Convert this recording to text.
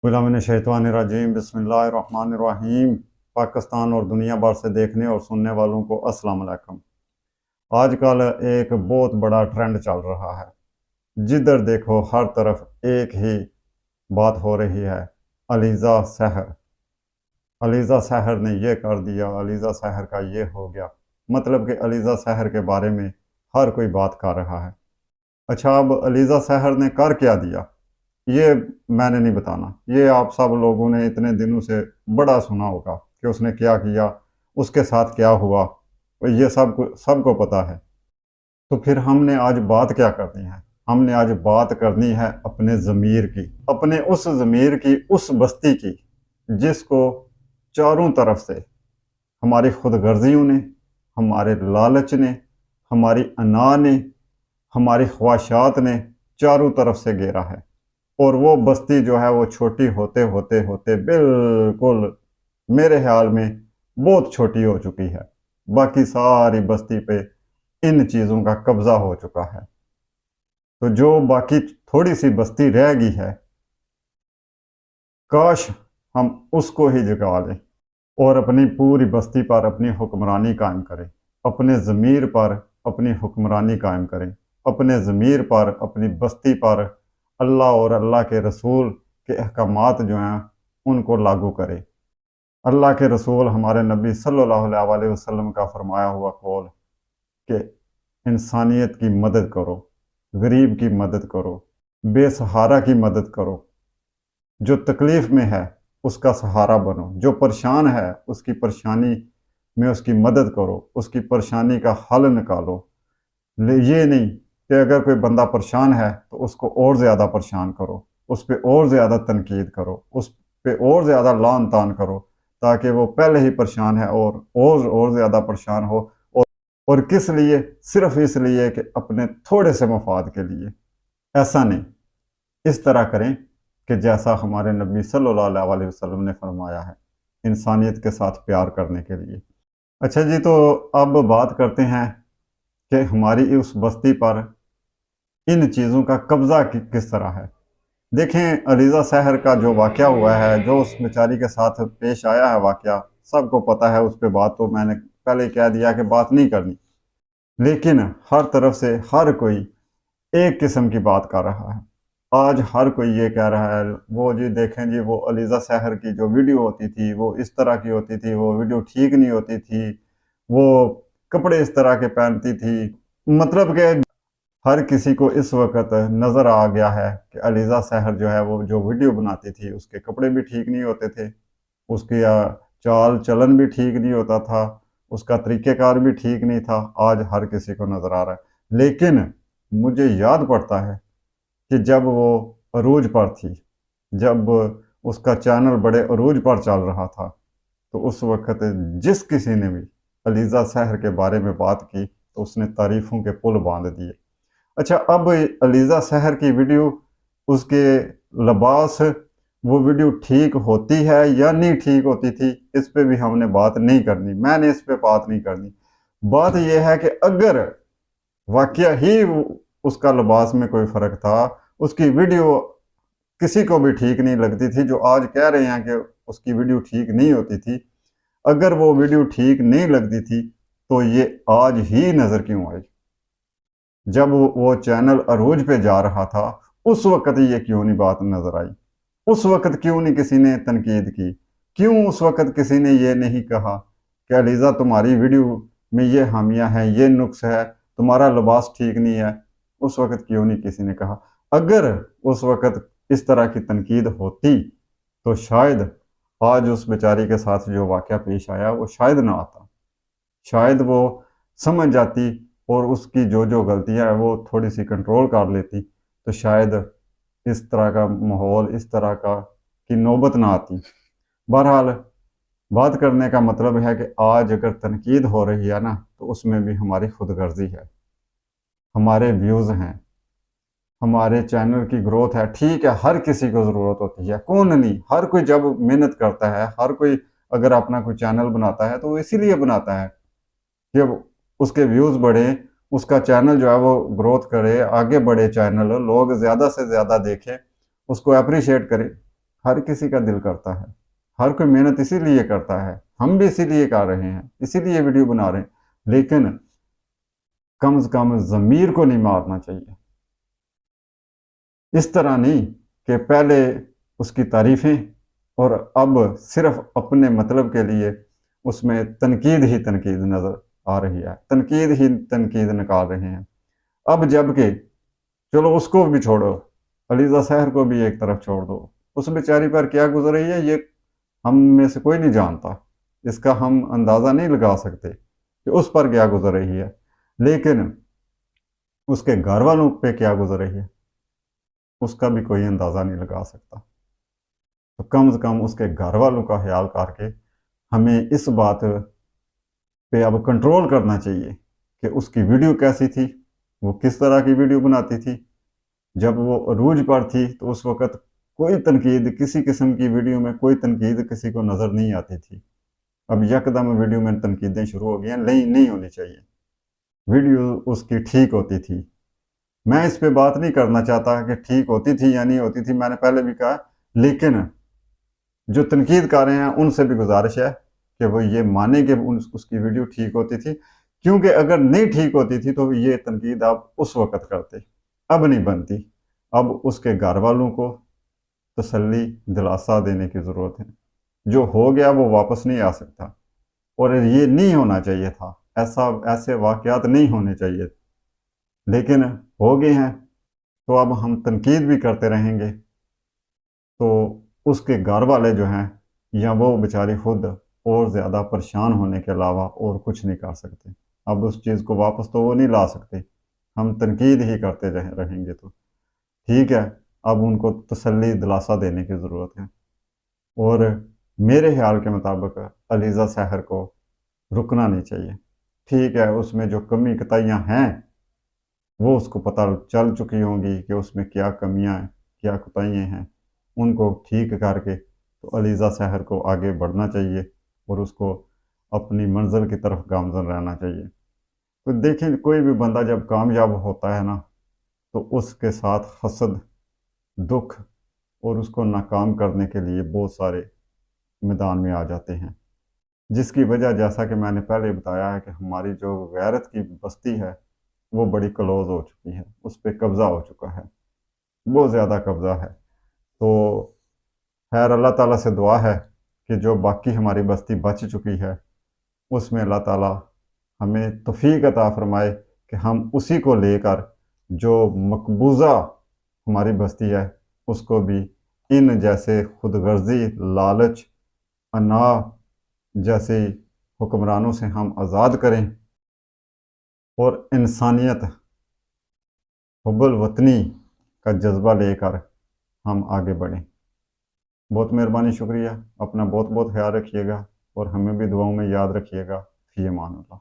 बिस्मिल्लाहिर्रहमानिर्रहीम बिस्मिल्लाहिर्रहमानिर्रहीम। पाकिस्तान और दुनिया भर से देखने और सुनने वालों को अस्सलाम वालेकुम। आजकल एक बहुत बड़ा ट्रेंड चल रहा है, जिधर देखो हर तरफ एक ही बात हो रही है, अलीज़ा सहर। अलीज़ा सहर ने ये कर दिया, अलीज़ा सहर का ये हो गया। मतलब कि अलीज़ा सहर के बारे में हर कोई बात कर रहा है। अच्छा, अब अलीज़ा सहर ने कर क्या दिया ये मैंने नहीं बताना, ये आप सब लोगों ने इतने दिनों से बड़ा सुना होगा कि उसने क्या किया, उसके साथ क्या हुआ, ये सबको पता है। तो फिर हमने आज बात क्या करनी है? हमने आज बात करनी है अपने ज़मीर की, अपने उस ज़मीर की, उस बस्ती की जिसको चारों तरफ से हमारी खुदगर्जियों ने, हमारे लालच ने, हमारी अना ने, हमारी ख्वाहिशात ने चारों तरफ से घेरा है। और वो बस्ती जो है वो छोटी होते होते होते बिल्कुल मेरे ख्याल में बहुत छोटी हो चुकी है। बाकी सारी बस्ती पे इन चीज़ों का कब्जा हो चुका है। तो जो बाकी थोड़ी सी बस्ती रह गई है, काश हम उसको ही जगा लें और अपनी पूरी बस्ती पर अपनी हुक्मरानी कायम करें, अपने ज़मीर पर अपनी हुक्मरानी कायम करें, अपने ज़मीर पर, अपनी बस्ती पर अल्लाह और अल्लाह के रसूल के अहकामात जो हैं उनको लागू करें। अल्लाह के रसूल हमारे नबी सल्लल्लाहु अलैहि वसल्लम का फरमाया हुआ कौल कि इंसानियत की मदद करो, गरीब की मदद करो, बेसहारा की मदद करो, जो तकलीफ़ में है उसका सहारा बनो, जो परेशान है उसकी परेशानी में उसकी मदद करो, उसकी परेशानी का हल निकालो। ये नहीं कि अगर कोई बंदा परेशान है तो उसको और ज़्यादा परेशान करो, उस पर और ज़्यादा तनकीद करो, उस पर और ज़्यादा लान तान करो, ताकि वो पहले ही परेशान है और ज़्यादा परेशान हो। और किस लिए? सिर्फ इसलिए कि अपने थोड़े से मफाद के लिए। ऐसा नहीं, इस तरह करें कि जैसा हमारे नबी सल्लल्लाहु अलैहि वसल्लम ने फरमाया है, इंसानियत के साथ प्यार करने के लिए। अच्छा जी, तो अब बात करते हैं कि हमारी उस बस्ती पर इन चीज़ों का कब्ज़ा किस तरह है। देखें, अलीज़ा सहर का जो वाक़या हुआ है, जो उस बेचारी के साथ पेश आया है वाक़या, सबको पता है। उस पर बात तो मैंने पहले कह दिया कि बात नहीं करनी। लेकिन हर तरफ से हर कोई एक किस्म की बात कर रहा है। आज हर कोई ये कह रहा है, वो जी देखें जी, वो अलीज़ा सहर की जो वीडियो होती थी वो इस तरह की होती थी, वो वीडियो ठीक नहीं होती थी, वो कपड़े इस तरह के पहनती थी। मतलब कि हर किसी को इस वक्त नज़र आ गया है कि अलीज़ा सहर जो है वो जो वीडियो बनाती थी उसके कपड़े भी ठीक नहीं होते थे, उसकी चाल चलन भी ठीक नहीं होता था, उसका तरीक़ेकार भी ठीक नहीं था। आज हर किसी को नज़र आ रहा है। लेकिन मुझे याद पड़ता है कि जब वो अरूज पर थी, जब उसका चैनल बड़े अरूज पर चल रहा था, तो उस वक्त जिस किसी ने भी अलीज़ा सहर के बारे में बात की तो उसने तारीफ़ों के पुल बांध दिए। अच्छा, अब अलीज़ा सहर की वीडियो, उसके लिबास, वो वीडियो ठीक होती है या नहीं ठीक होती थी, इस पे भी हमने बात नहीं करनी, मैंने इस पे बात नहीं करनी। बात यह है कि अगर वाकया ही उसका लिबास में कोई फ़र्क था, उसकी वीडियो किसी को भी ठीक नहीं लगती थी, जो आज कह रहे हैं कि उसकी वीडियो ठीक नहीं होती थी, अगर वो वीडियो ठीक नहीं लगती थी तो ये आज ही नज़र क्यों आई? जब वो चैनल अरूज पे जा रहा था, उस वक्त ये क्यों नहीं बात नज़र आई? उस वक्त क्यों नहीं किसी ने तनकीद की? क्यों उस वक्त किसी ने ये नहीं कहा कि अलीज़ा तुम्हारी वीडियो में ये खामियां हैं, ये नुक्स है, तुम्हारा लिबास ठीक नहीं है? उस वक्त क्यों नहीं किसी ने कहा? अगर उस वक्त इस तरह की तनकीद होती तो शायद आज उस बेचारी के साथ जो वाक़या पेश आया वो शायद ना आता। शायद वो समझ जाती और उसकी जो जो गलतियां हैं वो थोड़ी सी कंट्रोल कर लेती, तो शायद इस तरह का माहौल, इस तरह का की नौबत ना आती। बहरहाल, बात करने का मतलब है कि आज अगर तनकीद हो रही है ना, तो उसमें भी हमारी खुदगर्जी है, हमारे व्यूज़ हैं, हमारे चैनल की ग्रोथ है। ठीक है, हर किसी को ज़रूरत होती है, कौन नहीं, हर कोई जब मेहनत करता है, हर कोई अगर अपना कोई चैनल बनाता है तो वो इसीलिए बनाता है कि अब उसके व्यूज़ बढ़े, उसका चैनल जो है वो ग्रोथ करे, आगे बढ़े, चैनल लोग ज़्यादा से ज़्यादा देखें, उसको अप्रिशिएट करें। हर किसी का दिल करता है, हर कोई मेहनत इसीलिए करता है, हम भी इसीलिए कर रहे हैं, इसीलिए वीडियो बना रहे हैं, लेकिन कम से कम ज़मीर को नहीं मारना चाहिए। इस तरह नहीं कि पहले उसकी तारीफ़ें और अब सिर्फ अपने मतलब के लिए उसमें तनकीद ही तनकीद नज़र आ रही है, तनकीद ही तनकीद निकाल रहे हैं। अब जबकि चलो उसको भी छोड़ो, अलीज़ा सहर को भी एक तरफ छोड़ दो, उस बेचारी पर क्या गुजर रही है ये हम में से कोई नहीं जानता, इसका हम अंदाज़ा नहीं लगा सकते कि उस पर क्या गुजर रही है, लेकिन उसके घर वालों पे क्या गुजर रही है उसका भी कोई अंदाज़ा नहीं लगा सकता। तो कम से कम उसके घर वालों का ख्याल करके हमें इस बात पे अब कंट्रोल करना चाहिए कि उसकी वीडियो कैसी थी, वो किस तरह की वीडियो बनाती थी। जब वो अरूज पर थी तो उस वक़्त कोई तनकीद, किसी किस्म की वीडियो में कोई तनकीद किसी को नज़र नहीं आती थी। अब यकदम वीडियो में तनकीदें शुरू हो गई हैं, नहीं होनी चाहिए। वीडियो उसकी ठीक होती थी। मैं इस पे बात नहीं करना चाहता कि ठीक होती थी या नहीं होती थी, मैंने पहले भी कहा, लेकिन जो तनकीद कर रहे हैं उनसे भी गुजारिश है कि वो ये माने कि उसकी वीडियो ठीक होती थी, क्योंकि अगर नहीं ठीक होती थी तो ये तनकीद आप उस वक़्त करते, अब नहीं बनती। अब उसके घर वालों को तसल्ली, दिलासा देने की ज़रूरत है। जो हो गया वो वापस नहीं आ सकता और ये नहीं होना चाहिए था, ऐसे वाक़यात नहीं होने चाहिए, लेकिन हो गए हैं, तो अब हम तनकीद भी करते रहेंगे। तो उसके घर वाले जो हैं या वो बेचारे खुद और ज़्यादा परेशान होने के अलावा और कुछ नहीं कर सकते। अब उस चीज़ को वापस तो वो नहीं ला सकते, हम तनकीद ही करते रहेंगे। तो ठीक है, अब उनको तसल्ली दिलासा देने की ज़रूरत है और मेरे ख्याल के मुताबिक अलीज़ा सहर को रुकना नहीं चाहिए। ठीक है, उसमें जो कमी कताइयाँ हैं वो उसको पता चल चुकी होंगी कि उसमें क्या कमियां हैं, क्या कोताहियाँ हैं, उनको ठीक करके तो अलीज़ा सहर को आगे बढ़ना चाहिए और उसको अपनी मंजिल की तरफ गामज़न रहना चाहिए। तो देखें, कोई भी बंदा जब कामयाब होता है ना, तो उसके साथ हसद, दुख और उसको नाकाम करने के लिए बहुत सारे मैदान में आ जाते हैं, जिसकी वजह जैसा कि मैंने पहले बताया है कि हमारी जो गैरत की बस्ती है वो बड़ी क्लोज हो चुकी है, उस पर कब्ज़ा हो चुका है, बहुत ज़्यादा कब्ज़ा है। तो खैर अल्लाह ताला से दुआ है कि जो बाकी हमारी बस्ती बच चुकी है उसमें अल्लाह ताला हमें तौफीक अता फरमाए कि हम उसी को लेकर जो मकबूजा हमारी बस्ती है उसको भी इन जैसे खुदगर्जी, लालच, अना जैसे हुक्मरानों से हम आज़ाद करें और इंसानियत, हुब्बुल वतनी का जज्बा लेकर हम आगे बढ़ें। बहुत मेहरबानी, शुक्रिया। अपना बहुत बहुत ख्याल रखिएगा और हमें भी दुआओं में याद रखिएगा। फ़ी अमान अल्लाह।